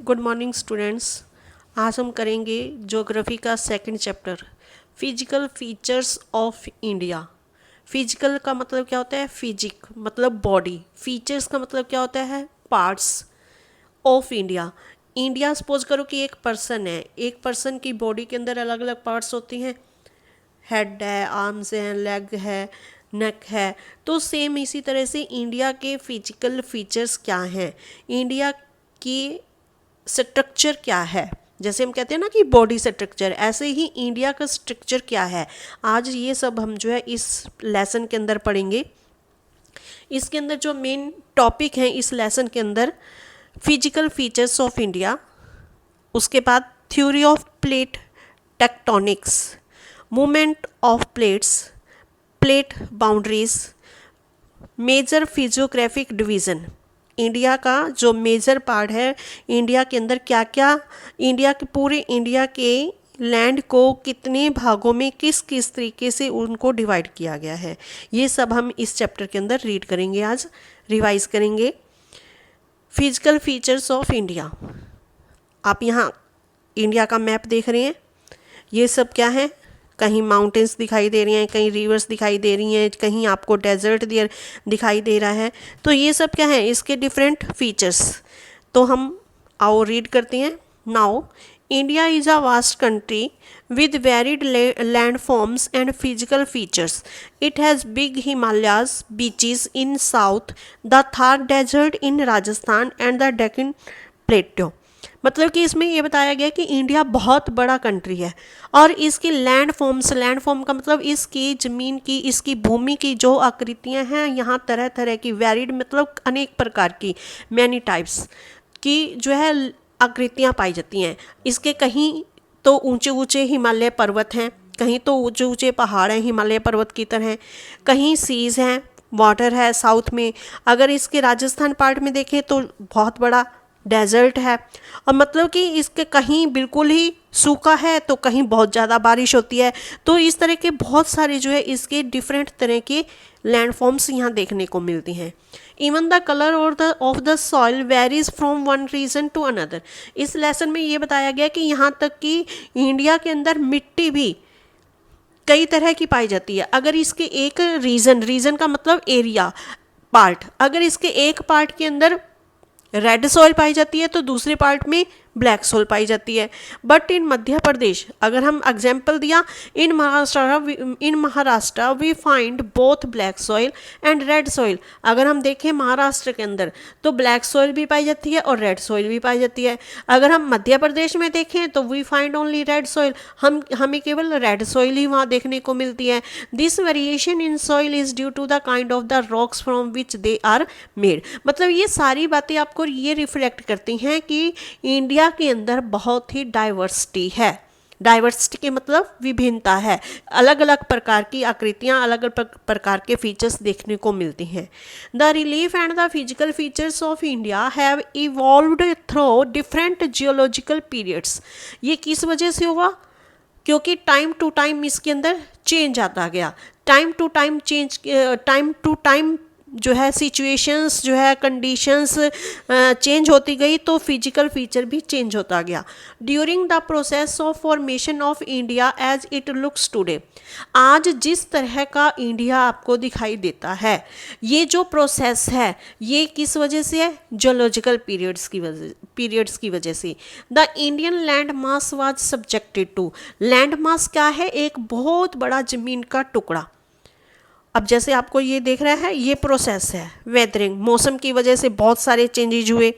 Good morning students. आज हम करेंगे ज्योग्राफी का second chapter, physical features of India. Physical का मतलब क्या होता है? फिजिक मतलब बॉडी, फीचर्स का मतलब क्या होता है? Parts of India. India suppose करो कि एक पर्सन है, एक पर्सन की बॉडी के अंदर अलग अलग पार्ट्स होती हैं, हेड है, आर्म्स हैं, लेग है, नेक है। तो सेम इसी तरह से इंडिया के फिजिकल फीचर्स क्या हैं, इंडिया की स्ट्रक्चर क्या है। जैसे हम कहते हैं ना कि बॉडी स्ट्रक्चर, ऐसे ही इंडिया का स्ट्रक्चर क्या है, आज ये सब हम जो है इस लेसन के अंदर पढ़ेंगे। इसके अंदर जो मेन टॉपिक है इस लेसन के अंदर, फिजिकल फीचर्स ऑफ इंडिया, उसके बाद theory of plate tectonics, movement of plates, plate boundaries, major physiographic division, India का जो मेजर पार्ट है, इंडिया के अंदर क्या क्या, इंडिया के पूरे इंडिया के लैंड को कितने भागों में किस किस तरीके से उनको डिवाइड किया गया है, ये सब हम इस चैप्टर के अंदर रीड करेंगे, आज रिवाइज करेंगे। फिजिकल फीचर्स ऑफ इंडिया, आप यहाँ इंडिया का मैप देख रहे हैं, ये सब क्या है? कहीं माउंटेन्स दिखाई दे रही हैं, कहीं रिवर्स दिखाई दे रही हैं, कहीं आपको डेजर्ट दिखाई दे रहा है। तो ये सब क्या है? इसके डिफरेंट फीचर्स। तो हम आओ रीड करते हैं। Now India is a vast country with varied landforms and physical features. It has big Himalayas, beaches in south, the Thar desert in Rajasthan and the Deccan plateau. मतलब कि इसमें ये बताया गया कि इंडिया बहुत बड़ा कंट्री है और इसकी लैंड फॉर्म का मतलब इसकी ज़मीन की, इसकी भूमि की जो आकृतियाँ हैं, यहाँ तरह तरह की, वेरिड मतलब अनेक प्रकार की, मैनी टाइप्स की जो है आकृतियाँ पाई जाती हैं। इसके कहीं तो ऊंचे ऊंचे हिमालय पर्वत हैं, कहीं तो ऊंचे ऊंचे पहाड़ हैं हिमालय पर्वत की तरह, कहीं सीज़ हैं, वाटर है साउथ में। अगर इसके राजस्थान पार्ट में देखें तो बहुत बड़ा डेजर्ट है, और मतलब कि इसके कहीं बिल्कुल ही सूखा है तो कहीं बहुत ज़्यादा बारिश होती है। तो इस तरह के बहुत सारे जो है इसके डिफरेंट तरह के लैंडफॉर्म्स यहाँ देखने को मिलती हैं। इवन द कलर और the of the soil varies from one region to another. इस लेसन में ये बताया गया कि यहाँ तक कि इंडिया के अंदर मिट्टी भी कई तरह की पाई जाती है। अगर इसके एक रीजन का मतलब एरिया पार्ट, अगर इसके एक पार्ट के अंदर रेड सॉइल पाई जाती है तो दूसरे पार्ट में ब्लैक सॉइल पाई जाती है। बट इन मध्य प्रदेश, अगर हम एग्जाम्पल दिया, in Maharashtra we find both black soil and red soil. अगर हम देखें महाराष्ट्र के अंदर तो ब्लैक सॉइल भी पाई जाती है और रेड सॉइल भी पाई जाती है। अगर हम मध्य प्रदेश में देखें तो we find only red soil, हमें केवल रेड सॉइल ही वहाँ देखने को मिलती है। This variation in soil is due to the kind of the rocks from which they are made. मतलब ये सारी बातें आपको ये रिफ्लेक्ट करती हैं कि इंडिया के अंदर बहुत ही डाइवर्सिटी है। डाइवर्सिटी के मतलब विभिन्नता है, अलग अलग प्रकार की आकृतियां, अलग अलग प्रकार के फीचर्स देखने को मिलती हैं। The relief and the physical features of India have evolved through different geological periods. ये किस वजह से हुआ? क्योंकि टाइम टू टाइम इसके अंदर चेंज आता गया, टाइम टू टाइम जो है सिचुएशंस जो है कंडीशंस चेंज होती गई, तो फिजिकल फीचर भी चेंज होता गया। During the process of formation of India as it looks today, आज जिस तरह का इंडिया आपको दिखाई देता है, ये जो प्रोसेस है ये किस वजह से है? जियोलॉजिकल पीरियड्स की वजह से। The Indian land mass was subjected to, land mass क्या है? एक बहुत बड़ा जमीन का टुकड़ा। अब जैसे आपको ये देख रहा है, ये प्रोसेस है वेदरिंग, मौसम की वजह से बहुत सारे चेंजेज हुए।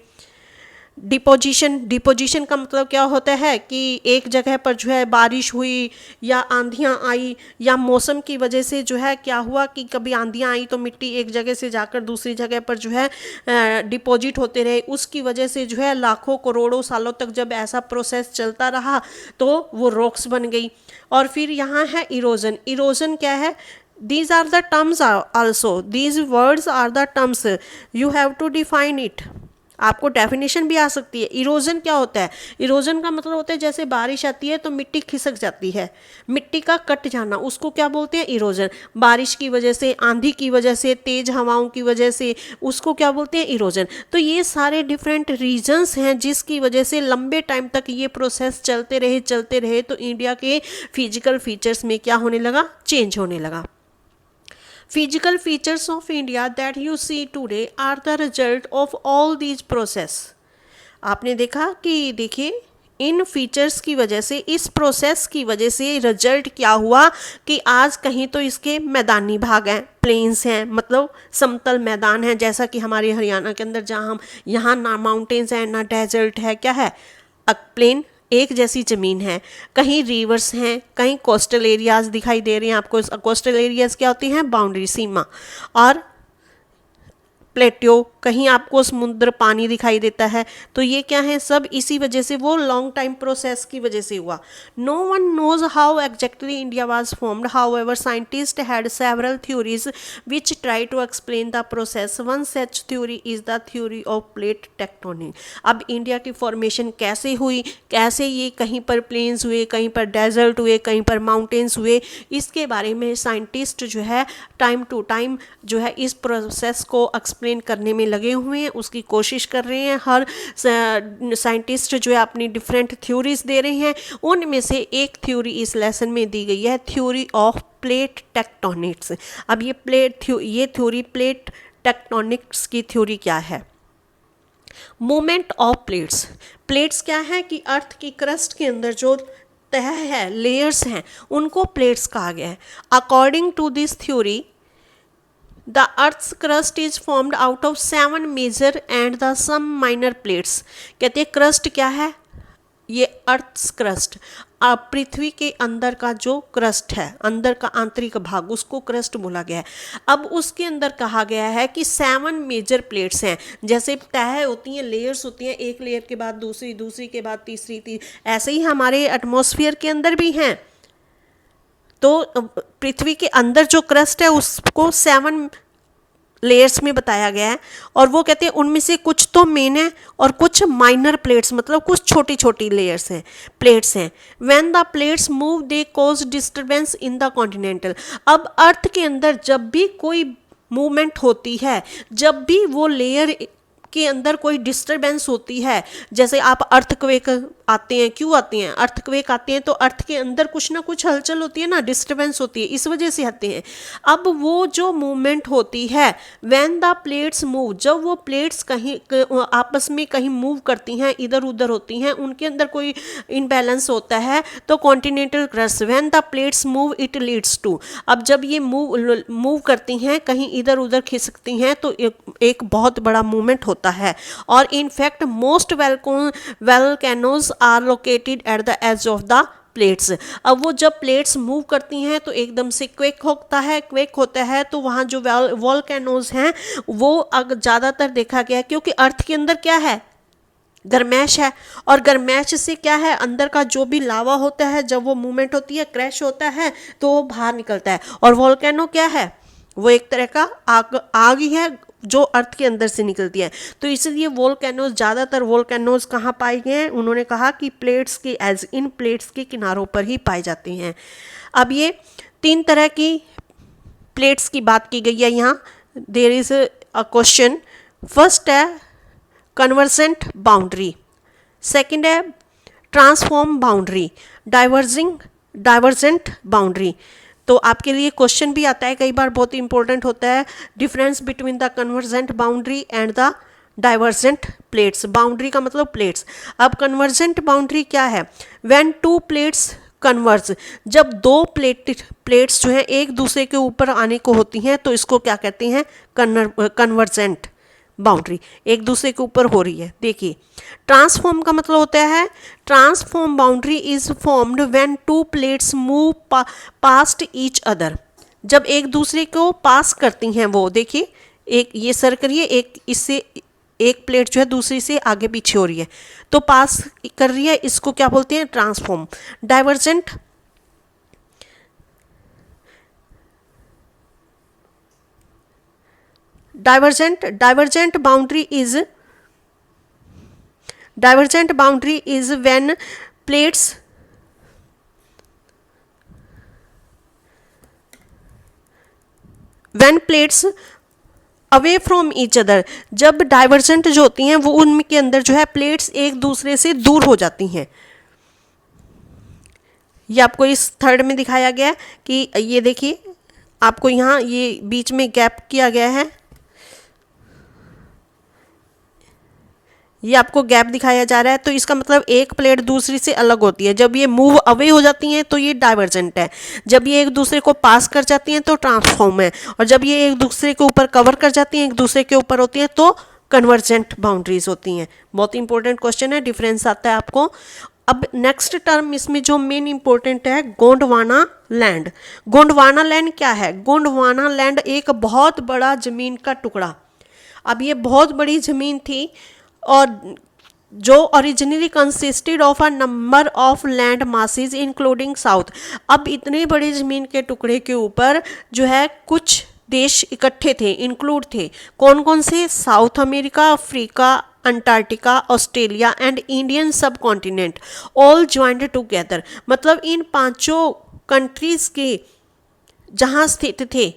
डिपोजिशन का मतलब क्या होता है कि एक जगह पर जो है बारिश हुई या आंधियाँ आई, या मौसम की वजह से जो है क्या हुआ कि कभी आंधियाँ आई तो मिट्टी एक जगह से जाकर दूसरी जगह पर जो है डिपॉजिट होते रहे, उसकी वजह से जो है लाखों करोड़ों सालों तक जब ऐसा प्रोसेस चलता रहा तो वो रॉक्स बन गई। और फिर यहाँ है इरोजन। इरोजन क्या है? These are the terms also. These words are the terms. You have to define it. आपको डेफिनेशन भी आ सकती है। इरोजन क्या होता है? इरोजन का मतलब होता है जैसे बारिश आती है तो मिट्टी खिसक जाती है, मिट्टी का कट जाना, उसको क्या बोलते हैं? इरोजन। बारिश की वजह से, आंधी की वजह से, तेज हवाओं की वजह से, उसको क्या बोलते हैं? इरोजन। तो ये सारे डिफरेंट रीजंस हैं जिसकी वजह से लंबे टाइम तक ये प्रोसेस चलते रहे तो इंडिया के फिजिकल फीचर्स में क्या होने लगा? चेंज होने लगा। Physical features of India that you see today are the result of all these process. आपने देखा कि देखिए इन फीचर्स की वजह से, इस प्रोसेस की वजह से रिजल्ट क्या हुआ कि आज कहीं तो इसके मैदानी भाग हैं, प्लेन्स हैं, मतलब समतल मैदान है, जैसा कि हमारे हरियाणा के अंदर जहाँ हम, यहाँ ना माउंटेन्स हैं ना डेजर्ट है, क्या है? प्लेन, एक जैसी ज़मीन है। कहीं रिवर्स हैं, कहीं कोस्टल एरियाज दिखाई दे रहे हैं आपको। कोस्टल एरियाज क्या होती हैं? बाउंड्री, सीमा। और प्लेट्यो, कहीं आपको समुद्र पानी दिखाई देता है। तो ये क्या है? सब इसी वजह से, वो लॉन्ग टाइम प्रोसेस की वजह से हुआ। No one knows how exactly India was formed, however scientist had several theories which try to explain the process. One such theory is the theory of plate tectonic. अब India की formation कैसे हुई, कैसे ये कहीं पर प्लेन्स हुए, कहीं पर डेजर्ट हुए, कहीं पर माउंटेन्स हुए, इसके बारे में साइंटिस्ट जो है टाइम टू टाइम जो है इस प्रोसेस को एक्सप्लेन करने में लगे हुए हैं, उसकी कोशिश कर रहे हैं। हर साइंटिस्ट जो है अपनी डिफरेंट थ्योरीज दे रहे हैं। उनमें से एक थ्योरी इस लेसन में दी गई है, थ्योरी ऑफ प्लेट टेक्टोनिक्स। अब ये थ्योरी प्लेट टेक्टोनिक्स की थ्योरी क्या है? Movement of plates. प्लेट्स क्या है कि अर्थ की क्रस्ट के अंदर जो तह है, लेयर्स हैं, उनको प्लेट्स कहा गया है। According to this theory the earth's crust is formed out of 7 major and the some minor plates। कहते हैं क्रस्ट क्या है? ये अर्थ्स क्रस्ट, पृथ्वी के अंदर का जो क्रस्ट है, अंदर का आंतरिक भाग, उसको क्रस्ट बोला गया है। अब उसके अंदर कहा गया है कि 7 मेजर प्लेट्स हैं। जैसे तह होती हैं, लेयर्स होती हैं, एक लेयर के बाद दूसरी, दूसरी के बाद तीसरी, ऐसे ही हमारे एटमॉस्फेयर के अंदर भी हैं। तो पृथ्वी के अंदर जो क्रस्ट है उसको 7 लेयर्स में बताया गया है। और वो कहते हैं उनमें से कुछ तो मेन है और कुछ माइनर प्लेट्स, मतलब कुछ छोटी छोटी लेयर्स हैं, प्लेट्स हैं। When the plates move they cause disturbance in the continental. अब अर्थ के अंदर जब भी कोई मूवमेंट होती है, जब भी वो लेयर के अंदर कोई डिस्टरबेंस होती है, जैसे आप अर्थक्वेक आते हैं, क्यों आते हैं? अर्थक्वेक आते हैं तो अर्थ के अंदर कुछ ना कुछ हलचल होती है ना, डिस्टरबेंस होती है, इस वजह से आते हैं। अब वो जो मूवमेंट होती है, व्हेन द प्लेट्स मूव, जब वो प्लेट्स कहीं आपस में कहीं मूव करती हैं, इधर उधर होती हैं, उनके अंदर कोई इनबैलेंस होता है, तो continental crust, when the plates move it leads to. अब जब ये मूव करती हैं, कहीं इधर उधर खिसकती हैं, तो एक बहुत बड़ा मूवमेंट होता है। और in fact most volcanoes are located at the edge of the plates. अब वो जब प्लेट्स मूव करती हैं तो एकदम से क्वेक होता है, तो वहाँ जो वोल्केनोज हैं वो ज़्यादातर देखा गया है, क्योंकि अर्थ के अंदर क्या है? गर्मैश है। और गर्मैश से क्या है, अंदर का जो भी लावा होता है, जब वो मूवमेंट होती है, क्रैश होता है, तो वो बाहर निकलता है। और वोल्केनो क्या है? वो एक तरह का आग ही है जो अर्थ के अंदर से निकलती है। तो इसलिए वोल्केनोज, ज़्यादातर वोल्केनोज कहाँ पाए गए हैं? उन्होंने कहा कि प्लेट्स के इन प्लेट्स के किनारों पर ही पाए जाते हैं। अब ये 3 तरह की प्लेट्स की बात की गई है यहाँ। There is a question. First है कन्वर्जेंट बाउंड्री, सेकंड है ट्रांसफॉर्म बाउंड्री, डाइवर्जेंट बाउंड्री। तो आपके लिए क्वेश्चन भी आता है कई बार, बहुत इंपॉर्टेंट होता है, difference between the convergent boundary and the divergent plates. Boundary का मतलब प्लेट्स। अब कन्वर्जेंट बाउंड्री क्या है? व्हेन 2 प्लेट्स कन्वर्ज, जब 2 प्लेट्स जो है एक दूसरे के ऊपर आने को होती हैं, तो इसको क्या कहते हैं? कन्वर्जेंट बाउंड्री, एक दूसरे के ऊपर हो रही है। देखिए ट्रांसफॉर्म का मतलब होता है, transform boundary is formed when 2 plates move past each other. जब एक दूसरे को पास करती हैं वो, देखिए एक ये सर्कल, ये एक इससे एक प्लेट जो है दूसरी से आगे पीछे हो रही है, तो पास कर रही है, इसको क्या बोलते हैं? Transform. Divergent boundary is divergent boundary is when plates away from each other, जब डाइवर्जेंट जो होती हैं वो उनके अंदर जो है प्लेट्स एक दूसरे से दूर हो जाती हैं। ये आपको इस थर्ड में दिखाया गया है कि ये देखिए आपको यहाँ ये बीच में गैप किया गया है, ये आपको गैप दिखाया जा रहा है, तो इसका मतलब एक प्लेट दूसरी से अलग होती है। जब ये मूव अवे हो जाती हैं तो ये डाइवर्जेंट है, जब ये एक दूसरे को पास कर जाती हैं तो ट्रांसफॉर्म है, और जब ये एक दूसरे के ऊपर कवर कर जाती हैं, एक दूसरे के ऊपर होती हैं, तो कन्वर्जेंट बाउंड्रीज होती हैं। बहुत इंपॉर्टेंट क्वेश्चन है, डिफरेंस आता है आपको। अब नेक्स्ट टर्म इसमें जो मेन इंपॉर्टेंट है, गोंडवाना लैंड। गोंडवाना लैंड क्या है? गोंडवाना लैंड एक बहुत बड़ा जमीन का टुकड़ा। अब ये बहुत बड़ी जमीन थी और जो originally consisted of a number of land masses including south. अब इतने बड़े ज़मीन के टुकड़े के ऊपर जो है कुछ देश इकट्ठे थे, इंक्लूड थे। कौन कौन से? South America, Africa, Antarctica, Australia and Indian सब कॉन्टिनेंट, ऑल ज्वाइंट टुगेदर। मतलब इन पांचों कंट्रीज के जहाँ स्थित थे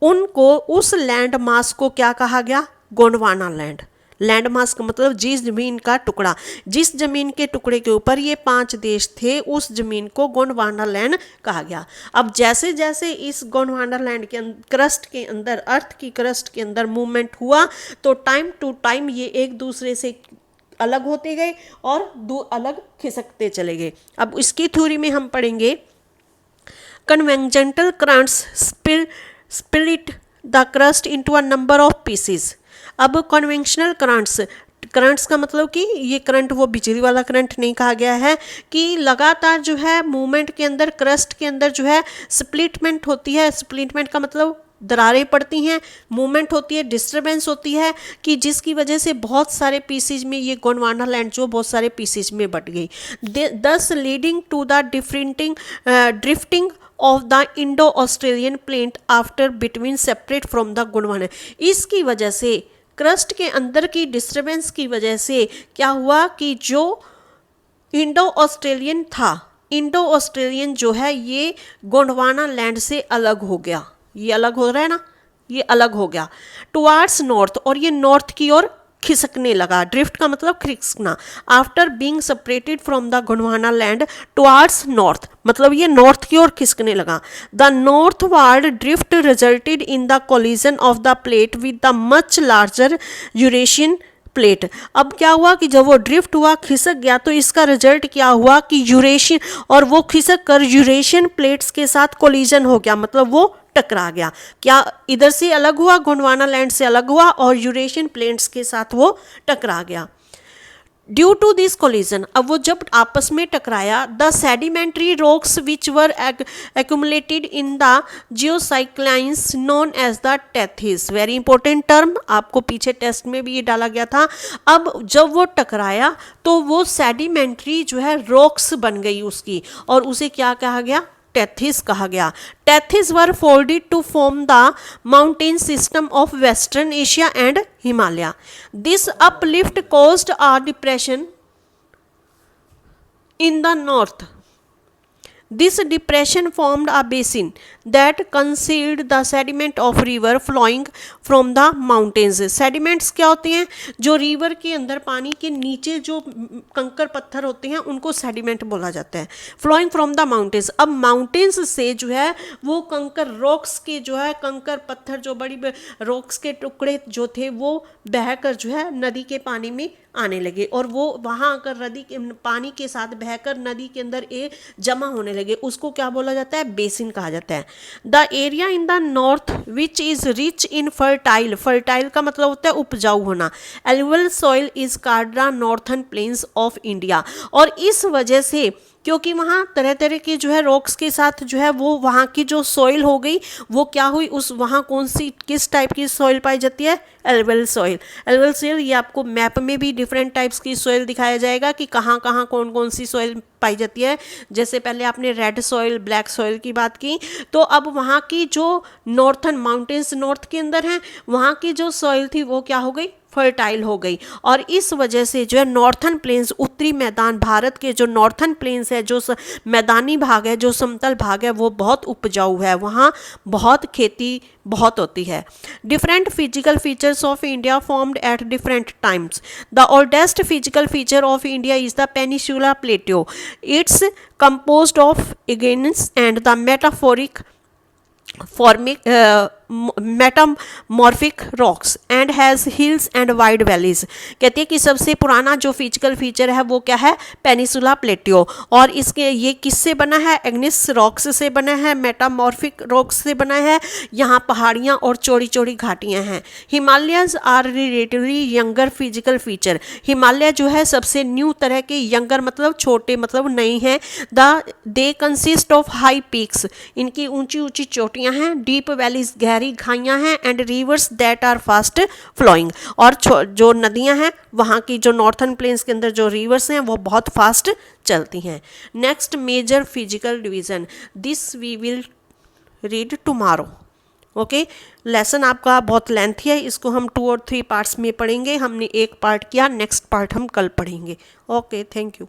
उनको, उस लैंड मास को क्या कहा गया? गोंडवाना लैंड। लैंड मास का मतलब जिस जमीन का टुकड़ा, जिस जमीन के टुकड़े के ऊपर ये 5 देश थे, उस जमीन को गोंडवाना लैंड कहा गया। अब जैसे जैसे इस गोंडवाना लैंड के क्रस्ट के अंदर, अर्थ की क्रस्ट के अंदर मूवमेंट हुआ, तो टाइम टू टाइम ये एक दूसरे से अलग होते गए और दो अलग खिसकते चले गए। अब इसकी थ्योरी में हम पढ़ेंगे convectional currents split the crust into a number of pieces. अब कन्वेंशनल करंट्स का मतलब कि ये करंट वो बिजली वाला करंट नहीं कहा गया है, कि लगातार जो है मूवमेंट के अंदर, क्रस्ट के अंदर जो है स्प्लिटमेंट होती है। स्प्लिटमेंट का मतलब दरारें पड़ती हैं, मूवमेंट होती है, डिस्टर्बेंस होती है, कि जिसकी वजह से बहुत सारे पीसेज में ये गोंडवाना लैंड जो बहुत सारे पीसेज में बट गई, thus leading to the drifting of the Indo Australian plate after between separate from the Gondwana. इसकी वजह से, क्रस्ट के अंदर की डिस्टर्बेंस की वजह से क्या हुआ कि जो इंडो ऑस्ट्रेलियन था, इंडो ऑस्ट्रेलियन जो है ये गोंडवाना लैंड से अलग हो गया। ये अलग हो रहा है ना, ये अलग हो गया टुवार्ड्स नॉर्थ, और ये नॉर्थ की ओर खिसकने लगा। ड्रिफ्ट का मतलब खिसकना। After being separated from the Gondwana land towards north, मतलब ये नॉर्थ की ओर खिसकने लगा। The northward drift resulted in the collision of the plate with the much larger Eurasian plate. अब क्या हुआ कि जब वो ड्रिफ्ट हुआ, खिसक गया, तो इसका रिजल्ट क्या हुआ कि यूरेशियन, और वो खिसक कर यूरेशियन प्लेट्स के साथ कोलिजन हो गया, मतलब वो टकरा गया। क्या इधर से अलग हुआ, गोंडवाना लैंड से अलग हुआ और यूरेशियन प्लेट्स के साथ वो टकरा गया। ड्यू टू दिस कोलिजन, अब वो जब आपस में टकराया, the sedimentary rocks which were accumulated in the geosynclines known as the Tethys. Very important term, आपको पीछे टेस्ट में भी ये डाला गया था। अब जब वो टकराया तो वो सेडिमेंट्री जो है रॉक्स बन गई उसकी, और उसे क्या कहा गया? टेथिस कहा गया। Tethys were folded to form the mountain system of western Asia and Himalaya. This uplift caused a depression in the north. This depression formed a basin that concealed the sediment of river flowing from the mountains. Sediments क्या होते हैं? जो river के अंदर, पानी के नीचे जो कंकर पत्थर होते हैं उनको सेडिमेंट बोला जाता है। फ्लोइंग फ्रॉम द माउंटेन्स, अब माउंटेन्स से जो है वो कंकर, रॉक्स के जो है कंकर पत्थर, जो बड़ी रॉक्स के टुकड़े जो थे वो बहकर जो है नदी के पानी में आने लगे, और वो वहाँ आकर नदी के पानी के साथ बहकर नदी के अंदर जमा होने लगे। उसको क्या बोला जाता है? बेसिन कहा जाता है। The area in the north which is rich in fertile, fertile का मतलब होता है उपजाऊ होना। Alluvial soil is called the northern plains of India, और इस वजह से, क्योंकि वहाँ तरह तरह के जो है रॉक्स के साथ जो है वो वहाँ की जो सॉइल हो गई वो क्या हुई, उस वहाँ कौन सी, किस टाइप की सॉइल पाई जाती है? एलुवल सॉइल। एलुवल सॉइल, ये आपको मैप में भी डिफरेंट टाइप्स की सॉइल दिखाया जाएगा कि कहाँ कहाँ कौन कौन सी सॉइल पाई जाती है। जैसे पहले आपने रेड सॉइल, ब्लैक सॉइल की बात की, तो अब वहाँ की जो नॉर्थर्न माउंटेन्स नॉर्थ के अंदर हैं, वहाँ की जो सॉइल थी वो क्या हो गई? फर्टाइल हो गई, और इस वजह से जो है नॉर्थन प्लेन्स, उत्तरी मैदान, भारत के जो नॉर्थन प्लेन्स है, जो मैदानी भाग है, जो समतल भाग है, वो बहुत उपजाऊ है, वहाँ बहुत खेती बहुत होती है। Different physical features of India formed at different times. The oldest physical feature of India is the peninsula plateau. It's composed of igneous and the metamorphic rocks and has hills and wide valleys। कहती है कि सबसे पुराना जो physical feature है वो क्या है, पेनिसुला प्लेटियो, और इसके ये किससे बना है, एग्निस रॉक्स से बना है, मेटामॉर्फिक रॉक्स से बना है, यहाँ पहाड़ियाँ और चौड़ी चौड़ी घाटियाँ हैं। Himalayans are relatively younger physical feature. Himalaya जो है सबसे न्यू तरह के, यंगर मतलब छोटे मतलब नई हैं। They consist of high peaks, इनकी ऊंची ऊंची चोटियाँ हैं, डीप वैलीज गहरी खाइयाँ हैं, and rivers that are fast flowing, और जो नदियाँ हैं वहाँ की, जो नॉर्थन प्लेन्स के अंदर जो रिवर्स हैं वो बहुत फास्ट चलती हैं। Next major physical division, this we will read tomorrow. Okay, lesson आपका बहुत लेंथी है, इसको हम 2 और 3 पार्ट्स में पढ़ेंगे। हमने एक पार्ट किया, नेक्स्ट पार्ट हम कल पढ़ेंगे। Okay, thank you.